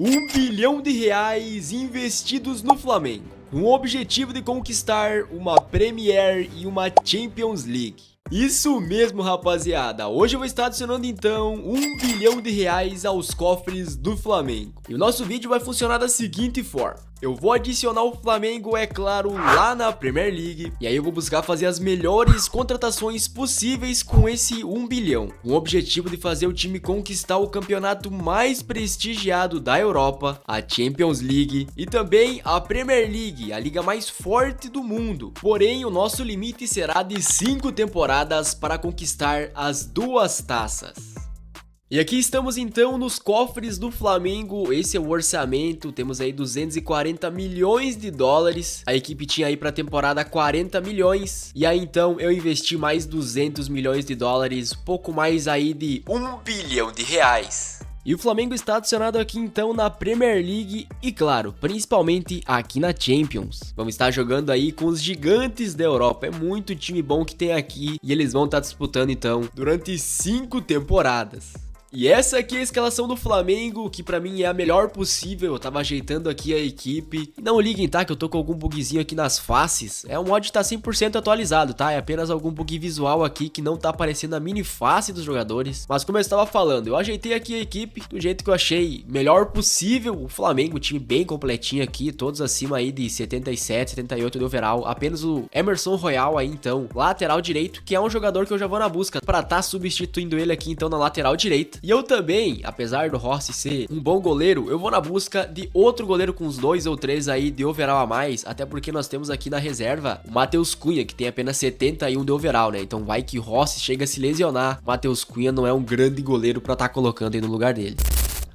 R$ 1 bilhão investidos no Flamengo, com o objetivo de conquistar uma Premier e uma Champions League. Isso mesmo, rapaziada, hoje eu vou estar adicionando então R$ 1 bilhão aos cofres do Flamengo. E o nosso vídeo vai funcionar da seguinte forma: eu vou adicionar o Flamengo, é claro, lá na Premier League, e aí eu vou buscar fazer as melhores contratações possíveis com esse 1 bilhão, com o objetivo de fazer o time conquistar o campeonato mais prestigiado da Europa, a Champions League e também a Premier League, a liga mais forte do mundo. Porém, o nosso limite será de 5 temporadas para conquistar as 2 taças. E aqui estamos então nos cofres do Flamengo. Esse é o orçamento, temos aí 240 milhões de dólares, a equipe tinha aí para a temporada 40 milhões, e aí então eu investi mais 200 milhões de dólares, pouco mais aí de R$ 1 bilhão. E o Flamengo está adicionado aqui então na Premier League e claro, principalmente aqui na Champions. Vamos estar jogando aí com os gigantes da Europa, é muito time bom que tem aqui e eles vão estar disputando então durante 5 temporadas. E essa aqui é a escalação do Flamengo, que pra mim é a melhor possível. Eu tava ajeitando aqui a equipe. Não liguem, tá, que eu tô com algum bugzinho aqui nas faces. O mod tá 100% atualizado, tá? É apenas algum bug visual aqui que não tá aparecendo a mini face dos jogadores. Mas como eu estava falando, eu ajeitei aqui a equipe do jeito que eu achei melhor possível. O Flamengo, time bem completinho aqui, todos acima aí de 77, 78 de overall. Apenas o Emerson Royal aí então, lateral direito, que é um jogador que eu já vou na busca pra tá substituindo ele aqui então na lateral direita. E eu também, apesar do Rossi ser um bom goleiro, eu vou na busca de outro goleiro com uns 2 ou 3 aí de overall a mais, até porque nós temos aqui na reserva o Matheus Cunha, que tem apenas 71 de overall, né? Então vai que Rossi chega a se lesionar, Matheus Cunha não é um grande goleiro pra tá colocando aí no lugar dele.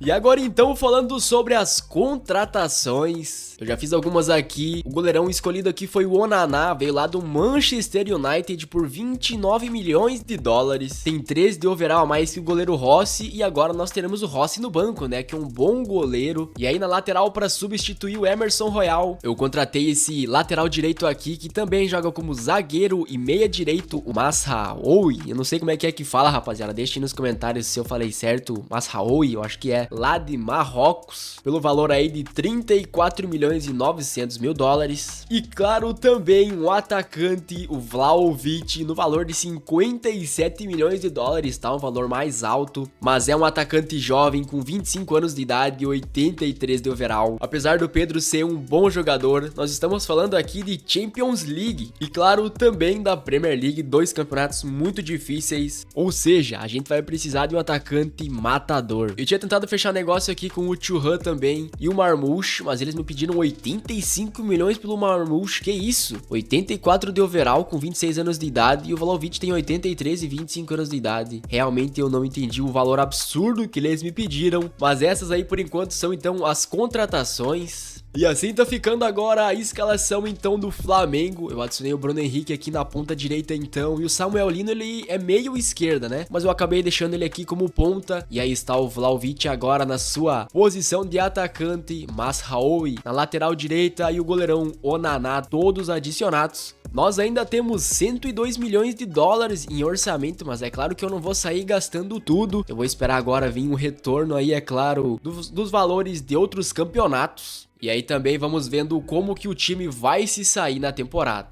E agora então falando sobre as contratações, eu já fiz algumas aqui. O goleirão escolhido aqui foi o Onaná, veio lá do Manchester United por 29 milhões de dólares. Tem 3 de overall a mais que o goleiro Rossi e agora nós teremos o Rossi no banco, né, que é um bom goleiro. E aí na lateral para substituir o Emerson Royal, eu contratei esse lateral direito aqui que também joga como zagueiro e meia direito, o Mazraoui. Eu não sei como é que fala, rapaziada, deixem nos comentários se eu falei certo. Mazraoui, eu acho que é lá de Marrocos, pelo valor aí de 34 milhões e 900 mil dólares. E claro, também um atacante, o Vlahovic, no valor de 57 milhões de dólares, tá? Um valor mais alto, mas é um atacante jovem com 25 anos de idade e 83 de overall. Apesar do Pedro ser um bom jogador, nós estamos falando aqui de Champions League e claro, também da Premier League, 2 campeonatos muito difíceis, ou seja, a gente vai precisar de um atacante matador. Eu tinha tentado fechar negócio aqui com o Thuram também e o Marmoush, mas eles me pediram 85 milhões pelo Marmoush, que isso? 84 de overall com 26 anos de idade e o Vlahovic tem 83 e 25 anos de idade. Realmente eu não entendi o valor absurdo que eles me pediram, mas essas aí por enquanto são então as contratações. E assim tá ficando agora a escalação então do Flamengo. Eu adicionei o Bruno Henrique aqui na ponta direita então, e o Samuel Lino ele é meio esquerda, né? Mas eu acabei deixando ele aqui como ponta, e aí está o Vlahovic agora na sua posição de atacante, Mazraoui na lateral direita e o goleirão Onaná, todos adicionados. Nós ainda temos 102 milhões de dólares em orçamento, mas é claro que eu não vou sair gastando tudo. Eu vou esperar agora vir um retorno aí, é claro, dos valores de outros campeonatos. E aí também vamos vendo como que o time vai se sair na temporada.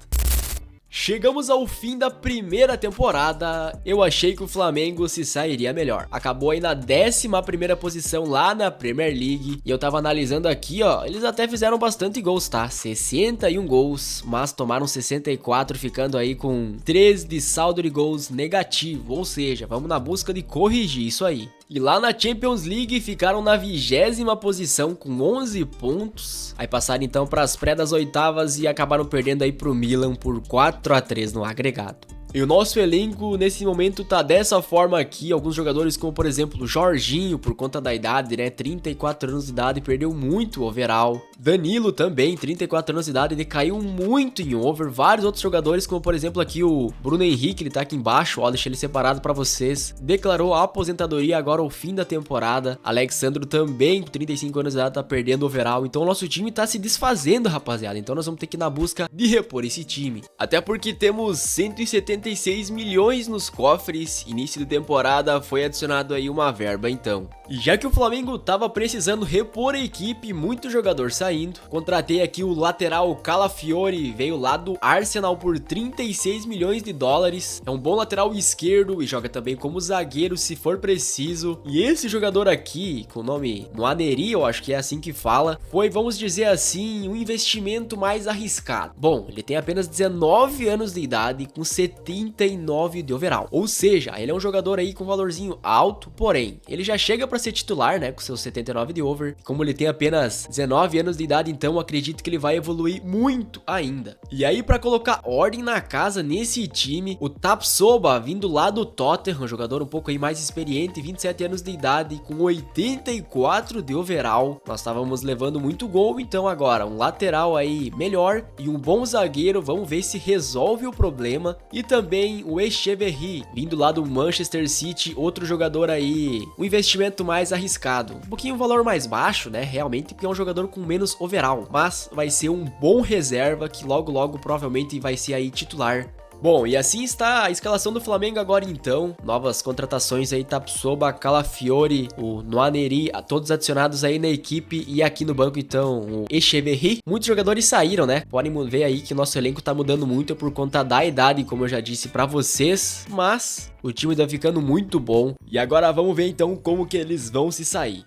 Chegamos ao fim da primeira temporada, eu achei que o Flamengo se sairia melhor. Acabou aí na 11ª posição lá na Premier League, e eu tava analisando aqui, ó, eles até fizeram bastante gols, tá? 61 gols, mas tomaram 64, ficando aí com 3 de saldo de gols negativo, ou seja, vamos na busca de corrigir isso aí. E lá na Champions League ficaram na 20ª posição com 11 pontos. Aí passaram então para as pré das oitavas e acabaram perdendo aí pro Milan por 4-3 no agregado. E o nosso elenco nesse momento tá dessa forma aqui, alguns jogadores como por exemplo o Jorginho, por conta da idade, né, 34 anos de idade, perdeu muito overall. Danilo também, 34 anos de idade, ele caiu muito em over. Vários outros jogadores como por exemplo aqui o Bruno Henrique, ele tá aqui embaixo, ó, deixei ele separado pra vocês. Declarou a aposentadoria agora ao fim da temporada. Alexandro também, com 35 anos de idade, tá perdendo overall. Então o nosso time tá se desfazendo, rapaziada. Então nós vamos ter que ir na busca de repor esse time. Até porque temos 170 46 milhões nos cofres. Início de temporada foi adicionado aí uma verba então. E já que o Flamengo tava precisando repor a equipe, muito jogador saindo, contratei aqui o lateral Calafiori, veio lá do Arsenal por 36 milhões de dólares. É um bom lateral esquerdo e joga também como zagueiro se for preciso. E esse jogador aqui, com o nome Nwaneri, eu acho que é assim que fala, foi, vamos dizer assim, um investimento mais arriscado. Bom, ele tem apenas 19 anos de idade com 79 de overall. Ou seja, ele é um jogador aí com valorzinho alto, porém, ele já chega para ser titular, né, com seus 79 de over. Como ele tem apenas 19 anos de idade, então acredito que ele vai evoluir muito ainda. E aí, para colocar ordem na casa nesse time, o Tapsoba, vindo lá do Tottenham, um jogador um pouco aí mais experiente, 27 anos de idade, com 84 de overall. Nós estávamos levando muito gol, então agora um lateral aí melhor e um bom zagueiro, vamos ver se resolve o problema. E também o Echeverri, vindo lá do Manchester City, outro jogador aí, um investimento mais arriscado. Um pouquinho o valor mais baixo, né, realmente, porque é um jogador com menos overall, mas vai ser um bom reserva que logo provavelmente vai ser aí titular. Bom, e assim está a escalação do Flamengo agora então. Novas contratações aí, Tapsoba, Calafiori, o Nwaneri, todos adicionados aí na equipe. E aqui no banco então o Echeverri. Muitos jogadores saíram, né? Podem ver aí que o nosso elenco tá mudando muito por conta da idade, como eu já disse pra vocês. Mas o time tá ficando muito bom. E agora vamos ver então como que eles vão se sair.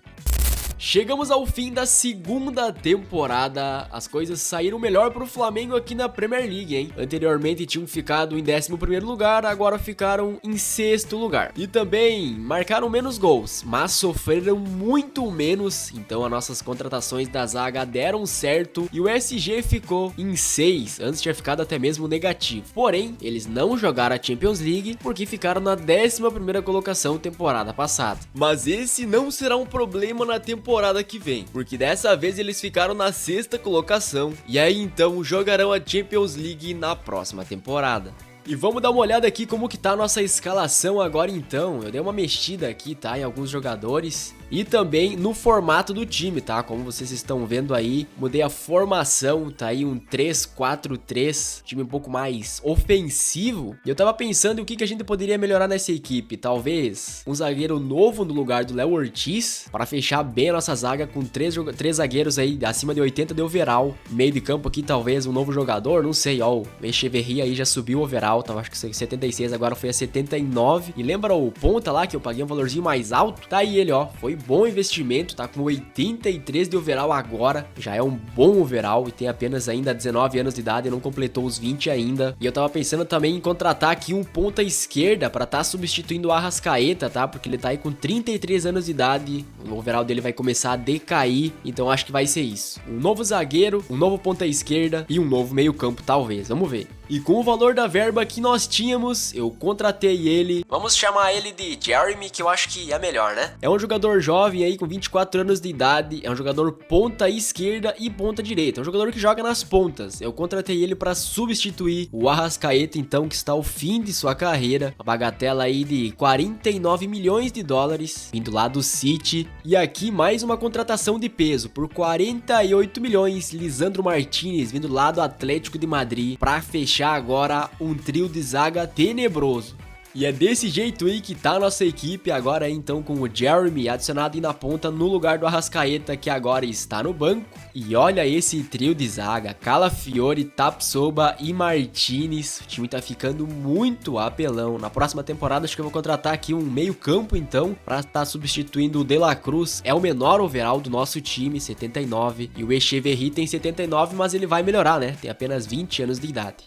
Chegamos ao fim da segunda temporada, as coisas saíram melhor pro Flamengo aqui na Premier League, hein? Anteriormente tinham ficado em 11º lugar, agora ficaram em 6º lugar. E também marcaram menos gols, mas sofreram muito menos, então as nossas contratações da zaga deram certo e o SG ficou em 6, antes tinha ficado até mesmo negativo. Porém, eles não jogaram a Champions League porque ficaram na 11ª colocação temporada passada. Mas esse não será um problema na temporada que vem, porque dessa vez eles ficaram na 6ª colocação e aí então jogarão a Champions League na próxima temporada. E vamos dar uma olhada aqui como que tá a nossa escalação agora então. Eu dei uma mexida aqui, tá, em alguns jogadores e também no formato do time, tá? Como vocês estão vendo aí, mudei a formação, tá aí um 3-4-3, time um pouco mais ofensivo. E eu tava pensando em o que a gente poderia melhorar nessa equipe. Talvez um zagueiro novo no lugar do Léo Ortiz, para fechar bem a nossa zaga com três zagueiros aí acima de 80 de overall. Meio de campo aqui talvez um novo jogador, não sei, ó, o Echeverri aí já subiu o overall, tava acho que 76, agora foi a 79. E lembra o ponta lá que eu paguei um valorzinho mais alto? Tá aí ele, ó, foi bom investimento, tá com 83 de overall agora, já é um bom overall e tem apenas ainda 19 anos de idade, não completou os 20 ainda. E eu tava pensando também em contratar aqui um ponta esquerda pra tá substituindo o Arrascaeta, tá? Porque ele tá aí com 33 anos de idade, o overall dele vai começar a decair, então acho que vai ser isso. Um novo zagueiro, um novo ponta esquerda e um novo meio campo talvez, vamos ver. E com o valor da verba que nós tínhamos, eu contratei ele. Vamos chamar ele de Jeremy, que eu acho que é melhor, né? É um jogador jovem aí com 24 anos de idade, é um jogador ponta esquerda e ponta direita, é um jogador que joga nas pontas. Eu contratei ele para substituir o Arrascaeta, então, que está ao fim de sua carreira. Uma bagatela aí de 49 milhões de dólares, vindo lá do City. E aqui mais uma contratação de peso, por 48 milhões, Lisandro Martinez, vindo lá do Atlético de Madrid, para fechar agora um trio de zaga tenebroso. E é desse jeito aí que tá a nossa equipe agora então, com o Jeremy adicionado aí na ponta no lugar do Arrascaeta, que agora está no banco. E olha esse trio de zaga, Calafiori, Tapsoba e Martinez. O time tá ficando muito apelão. Na próxima temporada acho que eu vou contratar aqui um meio campo então, pra estar substituindo o De La Cruz. É o menor overall do nosso time, 79. E o Echeverri tem 79, mas ele vai melhorar, né? Tem apenas 20 anos de idade.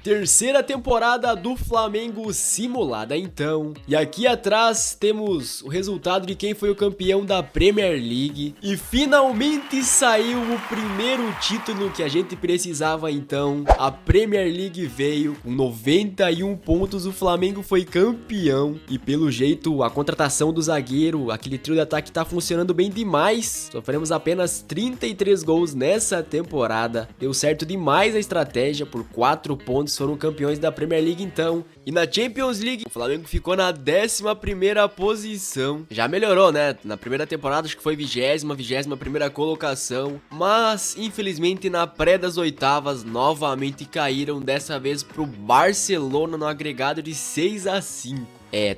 Terceira temporada do Flamengo simulada então. E aqui atrás temos o resultado de quem foi o campeão da Premier League. E finalmente saiu o primeiro título que a gente precisava então. A Premier League veio com 91 pontos, o Flamengo foi campeão. E pelo jeito a contratação do zagueiro, aquele trio de ataque tá funcionando bem demais. Sofremos apenas 33 gols nessa temporada. Deu certo demais a estratégia por 4 pontos eles foram campeões da Premier League então. E na Champions League, o Flamengo ficou na 11ª posição. Já melhorou, né? Na primeira temporada acho que foi 21ª colocação. Mas, infelizmente, na pré das oitavas, novamente caíram, dessa vez pro Barcelona no agregado de 6-5.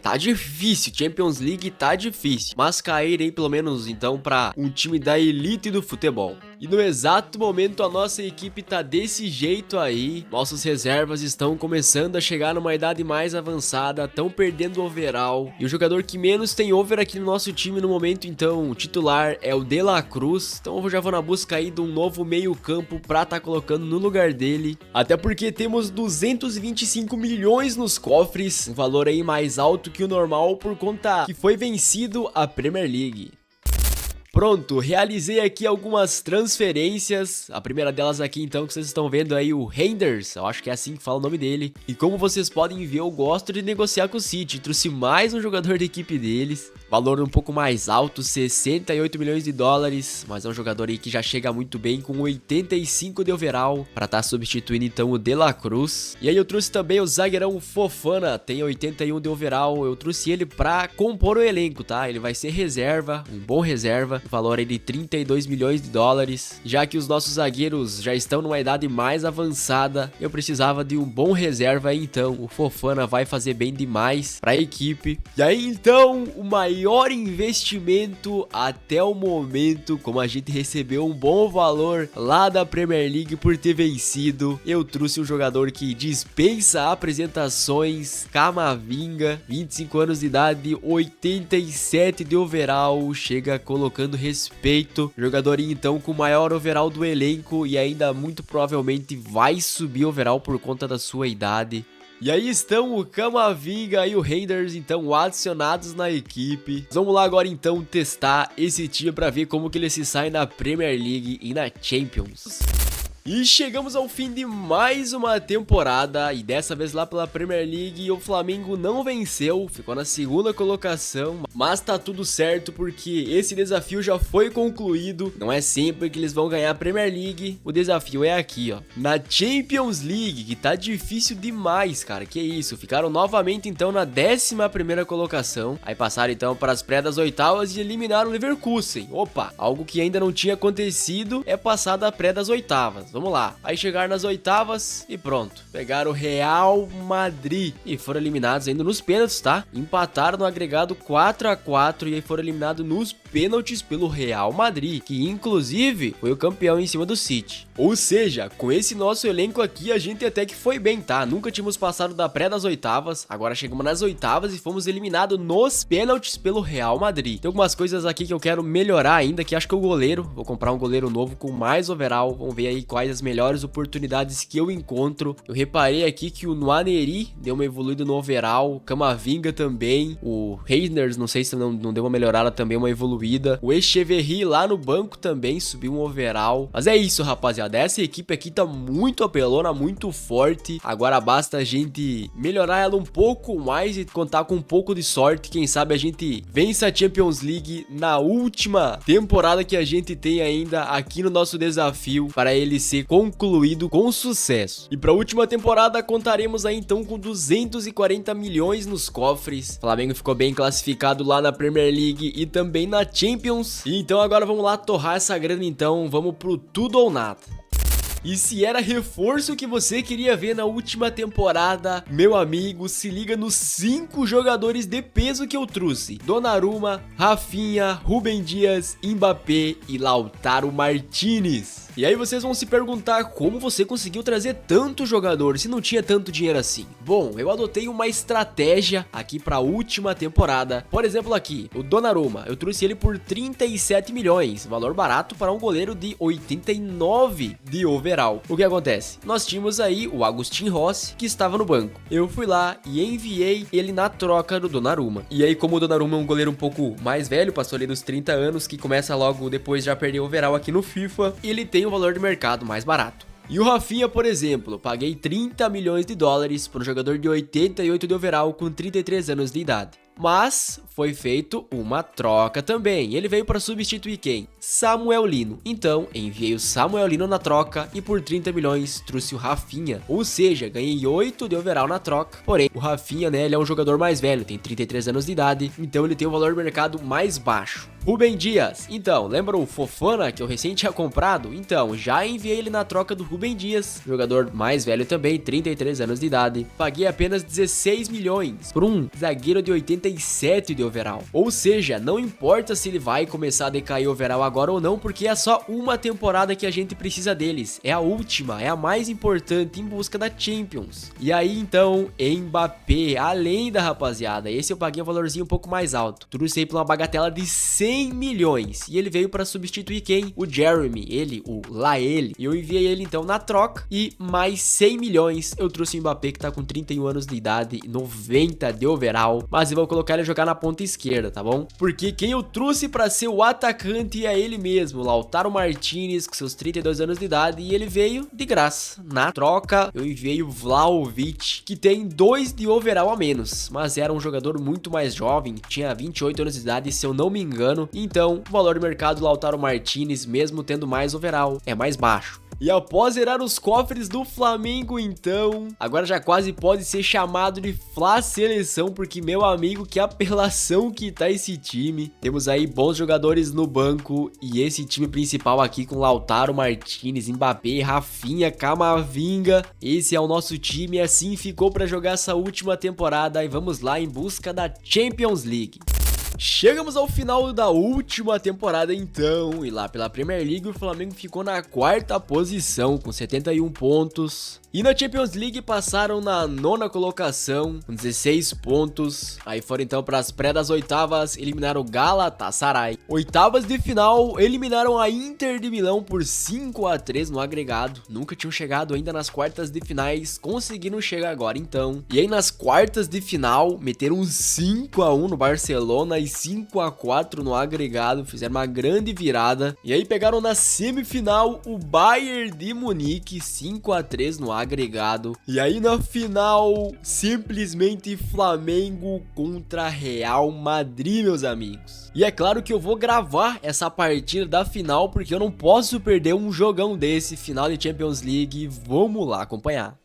Tá difícil, Champions League tá difícil, mas cair aí pelo menos então pra um time da elite do futebol. E no exato momento a nossa equipe tá desse jeito aí, nossas reservas estão começando a chegar numa idade mais avançada, estão perdendo overall, e o jogador que menos tem over aqui no nosso time no momento então titular é o De La Cruz, então eu já vou na busca aí de um novo meio campo pra tá colocando no lugar dele, até porque temos 225 milhões nos cofres, um valor aí mais alto que o normal por conta que foi vencido a Premier League. Pronto, realizei aqui algumas transferências, a primeira delas aqui então que vocês estão vendo aí, o Reinders, eu acho que é assim que fala o nome dele, e como vocês podem ver eu gosto de negociar com o City, trouxe mais um jogador da equipe deles, valor um pouco mais alto, 68 milhões de dólares, mas é um jogador aí que já chega muito bem com 85 de overall, para estar substituindo então o De La Cruz, e aí eu trouxe também o zagueirão Fofana, tem 81 de overall, eu trouxe ele para compor o elenco, tá, ele vai ser reserva, um bom reserva, valor aí de 32 milhões de dólares, já que os nossos zagueiros já estão numa idade mais avançada, eu precisava de um bom reserva aí, então o Fofana vai fazer bem demais para a equipe. E aí então o maior investimento até o momento, como a gente recebeu um bom valor lá da Premier League por ter vencido, eu trouxe um jogador que dispensa apresentações, Camavinga, 25 anos de idade, 87 de overall, chega colocando respeito, jogadorinho então com o maior overall do elenco e ainda muito provavelmente vai subir overall por conta da sua idade. E aí estão o Camavinga e o Reinders então adicionados na equipe. Vamos lá agora então testar esse time para ver como que ele se sai na Premier League e na Champions. E chegamos ao fim de mais uma temporada, e dessa vez lá pela Premier League o Flamengo não venceu, ficou na segunda colocação, mas tá tudo certo porque esse desafio já foi concluído, não é sempre que eles vão ganhar a Premier League, o desafio é aqui ó, na Champions League, que tá difícil demais cara, que isso, ficaram novamente então na 11ª colocação, aí passaram então para as pré das oitavas e eliminaram o Leverkusen, opa, algo que ainda não tinha acontecido é passar da pré das oitavas. Vamos lá, aí chegaram nas oitavas e pronto, pegaram o Real Madrid e foram eliminados ainda nos pênaltis, tá? Empataram no agregado 4-4 e aí foram eliminados nos pênaltis pelo Real Madrid, que inclusive foi o campeão em cima do City. Ou seja, com esse nosso elenco aqui a gente até que foi bem, tá? Nunca tínhamos passado da pré das oitavas, agora chegamos nas oitavas e fomos eliminados nos pênaltis pelo Real Madrid. Tem algumas coisas aqui que eu quero melhorar ainda, que acho que é o goleiro, vou comprar um goleiro novo com mais overall, vamos ver aí quais as melhores oportunidades que eu encontro. Eu reparei aqui que o Nwaneri deu uma evoluída no overall, o Camavinga também, o Reinders, não sei se não deu uma melhorada também, uma evoluída, o Echeverri lá no banco também subiu um overall, mas é isso rapaziada, essa equipe aqui tá muito apelona, muito forte, agora basta a gente melhorar ela um pouco mais e contar com um pouco de sorte, quem sabe a gente vence a Champions League na última temporada que a gente tem ainda aqui no nosso desafio, para ele ser concluído com sucesso. E para a última temporada contaremos aí então com 240 milhões nos cofres. O Flamengo ficou bem classificado lá na Premier League e também na Champions. E então agora vamos lá torrar essa grana então, vamos pro tudo ou nada. E se era reforço que você queria ver na última temporada, meu amigo, se liga nos 5 jogadores de peso que eu trouxe: Donnarumma, Rafinha, Rúben Dias, Mbappé e Lautaro Martínez. E aí vocês vão se perguntar como você conseguiu trazer tanto jogador se não tinha tanto dinheiro assim. Bom, eu adotei uma estratégia aqui para a última temporada. Por exemplo aqui, o Donnarumma, eu trouxe ele por 37 milhões, valor barato para um goleiro de 89 de overall. O que acontece? Nós tínhamos aí o Agustin Rossi, que estava no banco. Eu fui lá e enviei ele na troca do Donnarumma. E aí como o Donnarumma é um goleiro um pouco mais velho, passou ali dos 30 anos, que começa logo depois de já perder overall aqui no FIFA, ele tem o valor de mercado mais barato. E o Rafinha, por exemplo, paguei 30 milhões de dólares para um jogador de 88 de overall com 33 anos de idade. mas foi feito uma troca também. Ele veio para substituir quem? Samuel Lino. Então, enviei o Samuel Lino na troca e por 30 milhões trouxe o Rafinha. Ou seja, ganhei 8 de overall na troca. Porém, o Rafinha, né, ele é um jogador mais velho, tem 33 anos de idade, então ele tem um valor de mercado mais baixo. Rubem Dias, então, lembra o Fofana que eu recém tinha comprado? Então, já enviei ele na troca do Rubem Dias, jogador mais velho também, 33 anos de idade. Paguei apenas 16 milhões por um zagueiro de 87 de overall. Ou seja, não importa se ele vai começar a decair overall agora ou não, porque é só uma temporada que a gente precisa deles. É a última, é a mais importante em busca da Champions. E aí, então, Mbappé, além da rapaziada, esse eu paguei um valorzinho um pouco mais alto. Trouxe aí por uma bagatela de 100 milhões. E ele veio para substituir quem? O Jeremy, ele. E eu enviei ele então na troca e mais 100 milhões eu trouxe o Mbappé que tá com 31 anos de idade, 90 de overall, mas eu vou colocar ele a jogar na ponta esquerda, tá bom? Porque quem eu trouxe para ser o atacante é ele mesmo, Lautaro Martinez, com seus 32 anos de idade, e ele veio de graça. Na troca eu enviei o Vlahovic, que tem 2 de overall a menos, mas era um jogador muito mais jovem, tinha 28 anos de idade, se eu não me engano. Então, o valor de mercado do Lautaro Martinez, mesmo tendo mais overall, é mais baixo. E após zerar os cofres do Flamengo, então, agora já quase pode ser chamado de Fla Seleção, porque, meu amigo, que apelação que tá esse time. Temos aí bons jogadores no banco e esse time principal aqui com Lautaro Martinez, Mbappé, Rafinha, Camavinga. Esse é o nosso time e assim ficou para jogar essa última temporada e vamos lá em busca da Champions League. Chegamos ao final da última temporada então, e lá pela Premier League o Flamengo ficou na 4ª posição com 71 pontos. E na Champions League passaram na 9ª colocação com 16 pontos. Aí foram então para as pré das oitavas, eliminaram o Galatasaray. Oitavas de final, eliminaram a Inter de Milão por 5-3 no agregado. Nunca tinham chegado ainda nas quartas de finais, conseguiram chegar agora então. E aí nas quartas de final, meteram 5-1 no Barcelona e 5-4 no agregado, fizeram uma grande virada. E aí pegaram na semifinal o Bayern de Munique, 5-3 no agregado. E aí na final, simplesmente Flamengo contra Real Madrid, meus amigos. E é claro que eu vou gravar essa partida da final, porque eu não posso perder um jogão desse, final de Champions League. Vamos lá acompanhar.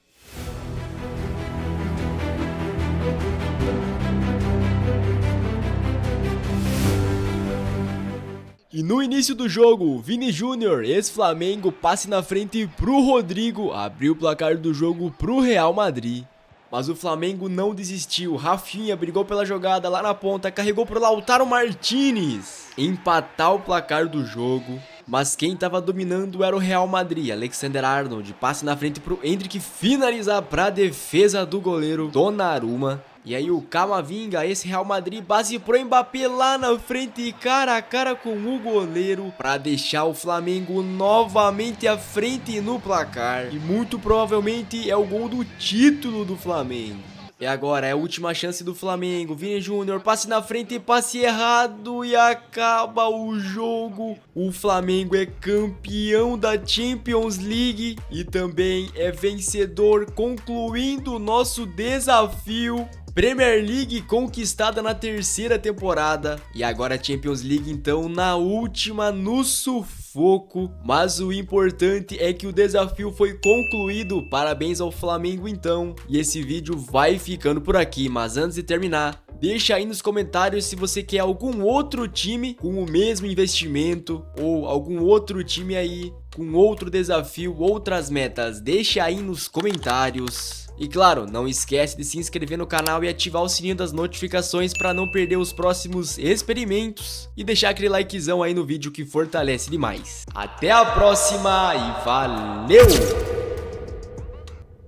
E no início do jogo, Vini Júnior, ex-Flamengo, passe na frente pro Rodrigo, abriu o placar do jogo pro Real Madrid. Mas o Flamengo não desistiu, Rafinha brigou pela jogada lá na ponta, carregou pro Lautaro Martinez empatar o placar do jogo. Mas quem tava dominando era o Real Madrid, Alexander-Arnold, passe na frente pro Endrick finalizar pra defesa do goleiro Donnarumma. E aí o Camavinga, esse Real Madrid, base pro Mbappé lá na frente, cara a cara com o goleiro, pra deixar o Flamengo novamente à frente no placar. E muito provavelmente é o gol do título do Flamengo. E agora é a última chance do Flamengo, Vini Júnior, passe na frente, passe errado e acaba o jogo. O Flamengo é campeão da Champions League e também é vencedor, concluindo o nosso desafio. Premier League conquistada na 3ª temporada e agora a Champions League então na última, no sufoco, mas o importante é que o desafio foi concluído. Parabéns ao Flamengo então, e esse vídeo vai ficando por aqui, mas antes de terminar, deixa aí nos comentários se você quer algum outro time com o mesmo investimento ou algum outro time aí com outro desafio, outras metas. Deixa aí nos comentários. E claro, não esquece de se inscrever no canal e ativar o sininho das notificações para não perder os próximos experimentos. E deixar aquele likezão aí no vídeo que fortalece demais. Até a próxima e valeu!